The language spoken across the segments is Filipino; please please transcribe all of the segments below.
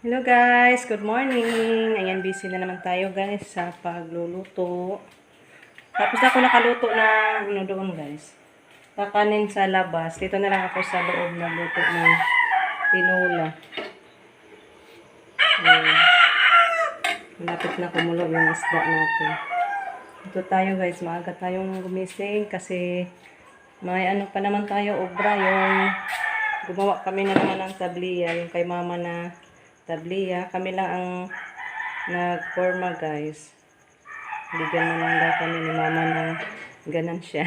Hello guys, good morning. Ayan, busy na naman tayo guys sa pagluluto. Tapos ako nakaluto na ano doon guys. Kakanin sa labas. Dito na lang ako sa loob nagluto ng tinola. Ayan. Malapit na kumulo yung isda natin. Ito tayo guys, maaga tayong gumising kasi may ano pa naman tayo, obra, yung gumawa kami na naman ng tabliya, yung kay mama na tabliya. Kami lang ang nagforma guys. Bigyan na lang daw kami ni mama ng ganansya.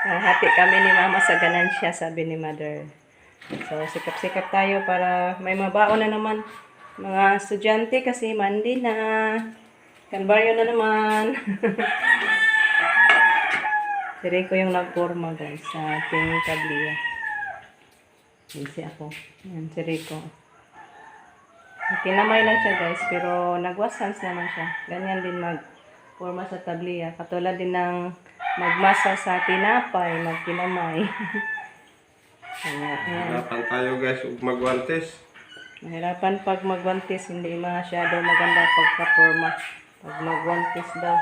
Hati kami ni mama sa ganansya, sabi ni mother. So, sikap-sikap tayo para may mabaon na naman mga estudyante kasi Monday na. Kalbaryo na naman. Si Rico yung nagforma guys sa ating tabliya. Busy ako. Yan, si Rico. Kinamay lang siya guys, pero nagwash hands naman siya. Ganyan din magforma sa tabliya. Katulad din ng magmasa sa tinapay, magkinamay. Hirapan tayo guys, magwantes. Mahirapan pag magwantis, hindi masyado maganda pagka-forma. Pag magwantis daw,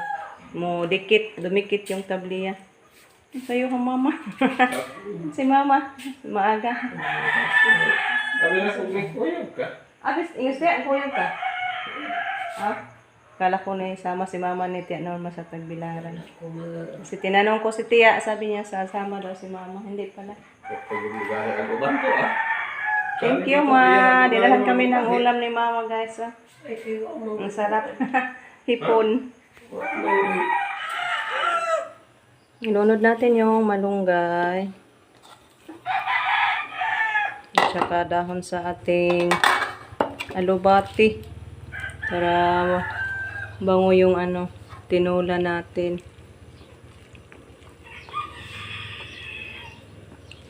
mo dumikit yung tabliya. Sa'yo ka mama. Si mama, maaga. Sabi na kung may kuyog ka. Abis, ingus kaya, kuyog ka. Ha? Kala ko na sama si mama ni Tia Norma sa tagbilaran. Kasi tinanong ko si Tia, sabi niya sasama daw si mama. Hindi pala. Pagbugahe ang uban ko ah. Thank you ma. Dinahan kami ng ulam ni mama guys. Ah. Ang sarap. Hipon. Inunod natin yung malunggay. At saka dahon sa ating alubati. Para bango yung tinola natin.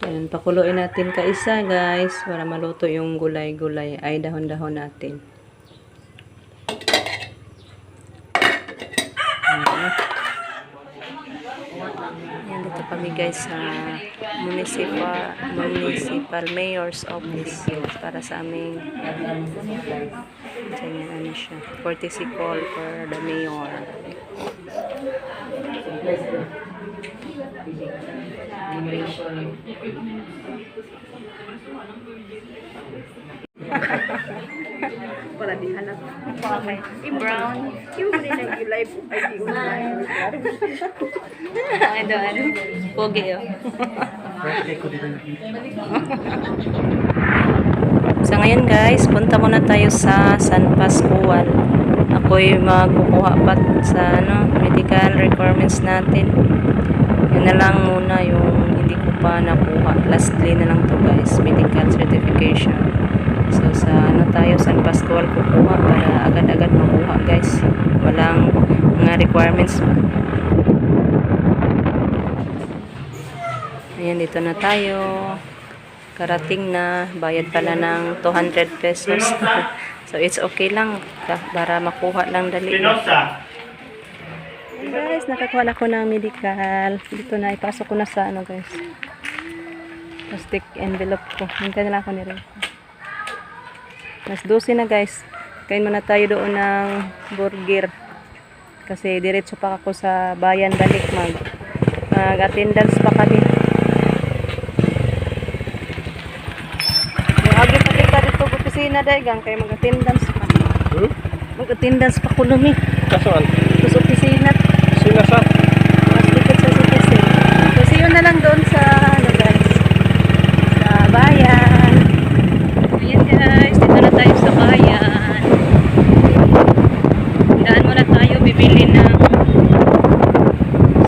Ayan, pakuluin natin kaisa guys. Para maluto yung gulay-gulay ay dahon-dahon natin. Ayan, dito kami guys sa municipal mayor's office para sa aming siya, courtesy call for the mayor. Wala di hanap. I-brown. Yung live ay online. Ano. Pogi yun. So ngayon guys, punta muna tayo sa San Pascual. Ako'y magkukuha pa sa medical requirements natin. Yun na lang muna yung hindi ko pa nakuha. Lastly na lang to guys, medical certification. So sa tayo, San Pascual kukuha para agad-agad makuha guys. Walang mga requirements pa. Ayan, dito na tayo. Karating na, bayad pala ng 200 pesos. So it's okay lang para makuha lang dali. Guys, nakakuha na ko ng medical. Dito na, ipasok ko na sa guys. Plastic envelope ko. Hintay na lang ako ni Rin. Mas 12 na guys. Kain muna tayo doon ng burger. Kasi diretso pa ako sa bayan balik. Mag-attendance pa kami. Yung agi pati ka dito opisina dahigang kaya mag-attendance pa. Mag-attendance pa ko lumi. Kasuan? Sa opisina. Sinasa? Mas dikit sa opisina. So see you na lang doon sa guys. Sa bayan. Ayan guys, dito na tayo sa bayan. Daan muna tayo bibili ng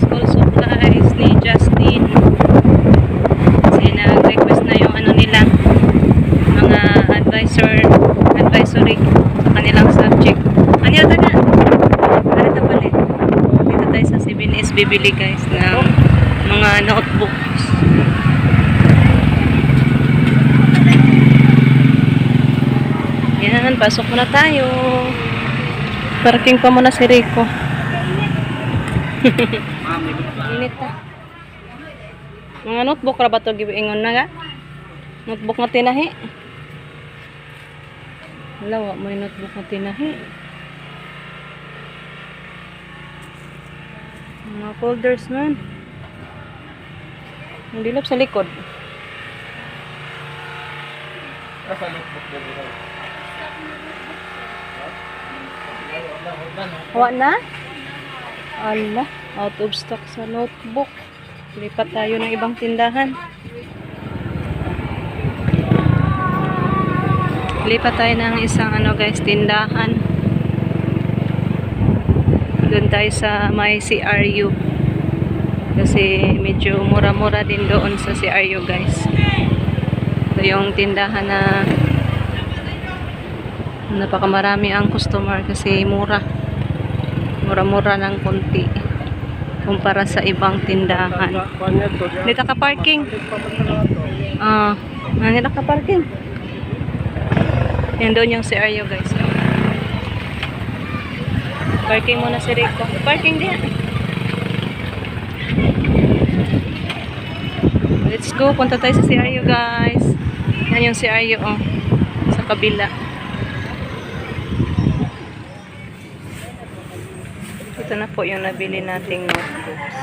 school supplies ni Justin. Kasi nag-request na yung nila, mga advisory sa kanilang subject. Ano yun na? Narito pala. Dito tayo sa 7S bibili guys ng mga notebooks. Yan, pasok muna tayo. Parking pa muna si Rico. Init na. Mga notebook ra ba ito giingon na ga? Notebook nga tinahi. Wala, wa mo yung notebook na tinahi. Mga folders man. Ang dilap sa likod. Asa notebook din ito? Hawa na? Ala, out of stock sa notebook. Lipat tayo ng ibang tindahan. Lipat tayo ng isang guys, tindahan. Doon tayo sa may CRU. Kasi medyo mura-mura din doon sa CRU guys. Ito yung tindahan na napakamarami ang customer kasi mura. Mura-mura ng konti kumpara sa ibang tindahan. Dito ka parking. Dito ka parking. Yan doon yung CRU guys. Parking muna si Rico. Parking din. Let's go. Punta tayo sa CRU guys. Yan yung CRU sa kabila. Ito na po yung nabili nating notebooks.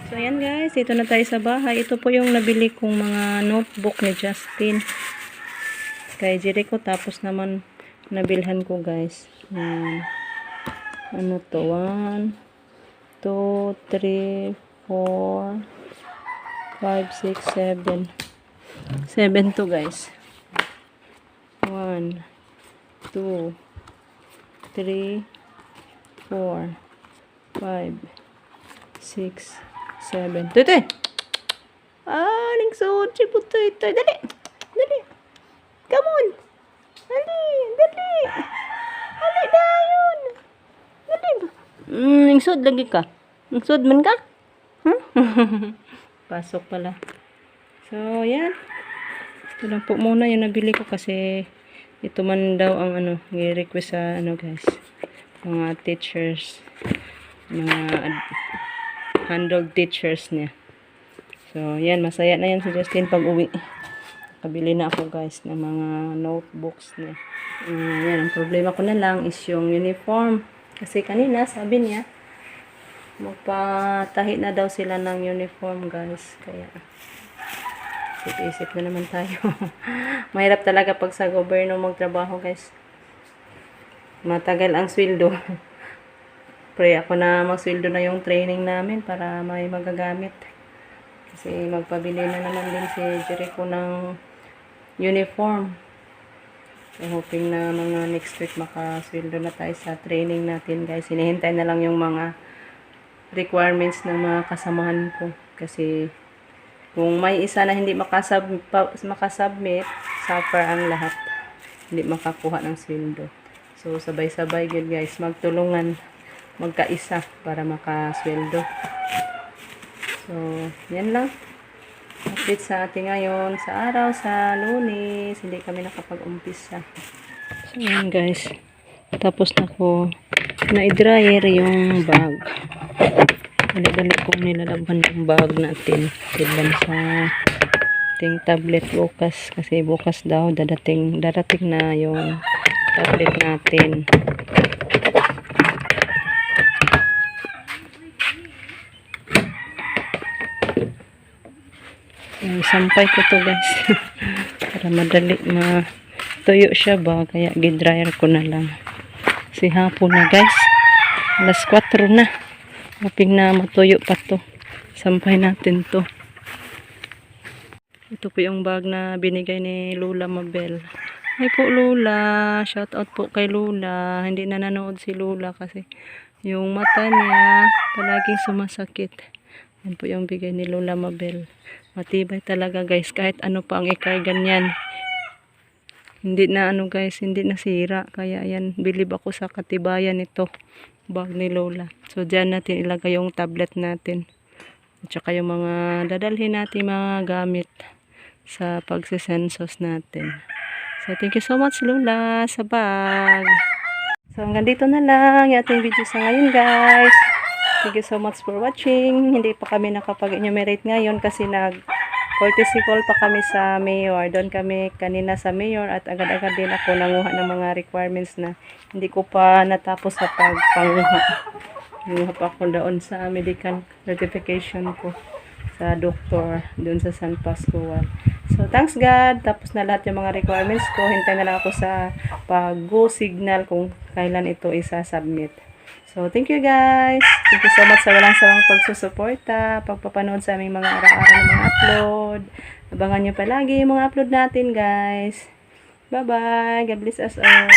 So yan guys. Ito na tayo sa bahay. Ito po yung nabili kong mga notebook ni Justin. Kay Jericho. Tapos naman nabilhan ko guys. Ano to? 1, 2, 3, 4, 5, 6, 7. 7 to guys. 1, 2, 3, 4, 5, 6, 7. Tete! Lingsod. Chibutoy. Dali! Dali! Come on! Dali! Dali! Dali dayon! Dali ba? Lingsod lagi ka. Lingsod man ka? Huh? Pasok pala. So, yan. Ito lang po muna yung nabili ko kasi ito man daw ang i-request sa guys. Mga teachers. Mga handled teachers niya. So, yan. Masaya na yan si Justin pag uwi. Kabili na ako guys ng mga notebooks niya. Yan. Ang problema ko na lang is yung uniform. Kasi kanina sabi niya magpatahi na daw sila ng uniform guys. Kaya isip na naman tayo. Mahirap talaga pag sa gobyerno magtrabaho guys. Matagal ang sweldo. Pray ako na magsweldo na yung training namin para may magagamit. Kasi magpabili na naman din si Jericho ng uniform. So hoping na mga next week makasweldo na tayo sa training natin guys. Hinihintay na lang yung mga requirements ng mga kasamahan ko. Kasi kung may isa na hindi makasubmit, suffer ang lahat. Hindi makakuha ng sweldo. So sabay-sabay yun guys. Magtulungan. Magkaisa para makasweldo. So yan lang. Update sa ating ngayon sa araw sa Lunes. Hindi kami nakapag-umpisa. So yan guys. Tapos na ko na-dryer yung bag. Dali-dali kong nilalaban yung bag natin. Tilan sa ating tablet bukas. Kasi bukas daw darating na yung tablet natin. Sampay ko to guys. Para madali tuyo siya ba. Kaya gidryer ko na lang. Kasi hapon na guys. Alas 4 na. Hoping na matuyo pa to. Sampay natin to. Ito po yung bag na binigay ni Lola Mabel. Ay po Lola. Shout out po kay Lola. Hindi na nanood si Lola kasi yung mata niya palaging sumasakit. Yan po yung bigay ni Lola Mabel. Matibay talaga guys. Kahit ano pa ang ikarga niyan. Hindi na guys. Hindi na sira. Kaya yan. Bilib ako sa katibayan nito. Bag ni Lola. So dyan natin ilagay yung tablet natin. At saka yung mga dadalhin natin mga gamit sa pagsisensos natin. So thank you so much Lola sa bag. So hanggang dito na lang yung ating video sa ngayon guys. Thank you so much for watching. Hindi pa kami nakapag-enumerate ngayon kasi courtesy call pa kami sa mayor. Doon kami kanina sa mayor at agad-agad din ako nanguha ng mga requirements na hindi ko pa natapos sa pagpanguha. Nanguha pa ako doon sa medical certification ko sa doktor doon sa San Pascual. So, thanks God. Tapos na lahat yung mga requirements ko. Hintay na lang ako sa pag-go signal kung kailan ito isa-submit. So, thank you guys. Thank you so much sa walang sawang pagsusuporta, pagpapanood sa aming mga araw-araw na mga upload. Abangan nyo palagi yung mga upload natin guys. Bye-bye. God bless us all.